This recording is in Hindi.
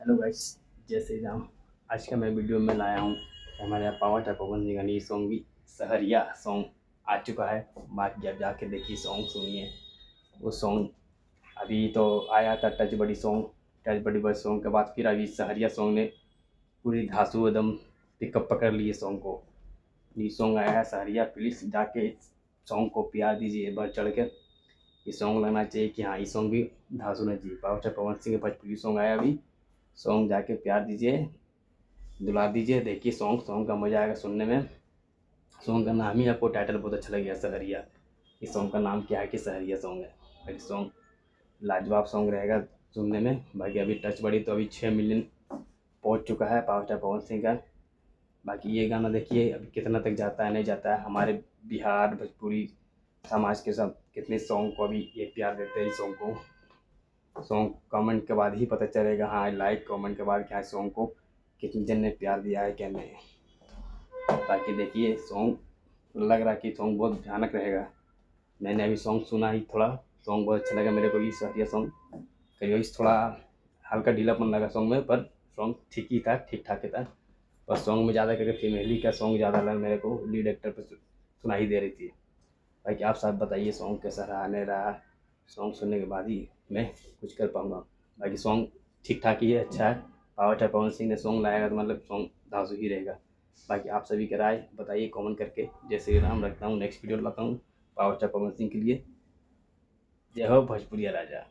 हेलो गाइस, जय श्री राम। आज का मैं वीडियो में लाया हूँ हमारे यहाँ पावर स्टार पवन सिंह का नई सॉन्ग भी सहरिया सॉन्ग आ चुका है। बाकी आप जाके देखिए, सॉन्ग सुनिए। वो सॉन्ग अभी तो आया था टच बड़ी सॉन्ग। टच बड़ी बड़ी सॉन्ग के बाद फिर अभी सहरिया सॉन्ग ने पूरी धांसू एकदम पिकअप पकड़ लिए सॉन्ग को। ये सॉन्ग आया है सहरिया, प्लीज़ जाके इस सॉन्ग को प्यार दीजिए बढ़ चढ़ के। ये सॉन्ग लगना चाहिए कि हाँ, ये सॉन्ग भी धांसू होना चाहिए। पावर स्टार पवन सिंह का भोजपुरी सॉन्ग आया अभी। सॉन्ग जाके प्यार दीजिए, दुला दीजिए। देखिए सॉन्ग सॉन्ग का मज़ा आएगा सुनने में। सॉन्ग का नाम ही आपको टाइटल बहुत अच्छा लगेगा, सहरिया। इस सॉन्ग का नाम क्या है कि सहरिया सॉन्ग है। बाकी सॉन्ग लाजवाब सॉन्ग रहेगा सुनने में। बाकी अभी टच बड़ी तो अभी 6 मिलियन पहुंच चुका है पावर स्टार पवन सिंह का। बाकी ये गाना देखिए अभी कितना तक जाता है नहीं जाता है। हमारे बिहार भोजपुरी समाज के सब कितने सॉन्ग को अभी ये प्यार देते हैं। इस सॉन्ग को सॉन्ग कमेंट के बाद ही पता चलेगा, हाँ लाइक कमेंट के बाद क्या सॉन्ग को कितने जन ने प्यार दिया है क्या नहीं। बाकी देखिए सॉन्ग लग रहा है कि सॉन्ग बहुत भयानक रहेगा। मैंने अभी सॉन्ग सुना ही, थोड़ा सॉन्ग बहुत अच्छा लगा मेरे को भी। सहरिया सॉन्ग करिए, थोड़ा हल्का ढीलापन लगा सॉन्ग में, पर सॉन्ग ठीक ही था, ठीक ठाक ही था। और सॉन्ग में ज़्यादा करके फीमेली का सॉन्ग ज़्यादा लगा मेरे को, लीड एक्टर पर सुना ही दे रही थी। बाकी आप सब बताइए सॉन्ग कैसा रहा नहीं रहा। सॉन्ग सुनने के बाद ही मैं कुछ कर पाऊँगा। बाकी सॉन्ग ठीक ठाक ही है, अच्छा है। पावर स्टार पवन सिंह ने सॉन्ग लाएगा तो मतलब सॉन्ग धांसू ही रहेगा। बाकी आप सभी की राय बताइए कमेंट करके। जय श्री राम। रखता हूँ, नेक्स्ट वीडियो लाता हूँ पावर स्टार पवन सिंह के लिए। जय हो भोजपुरिया राजा।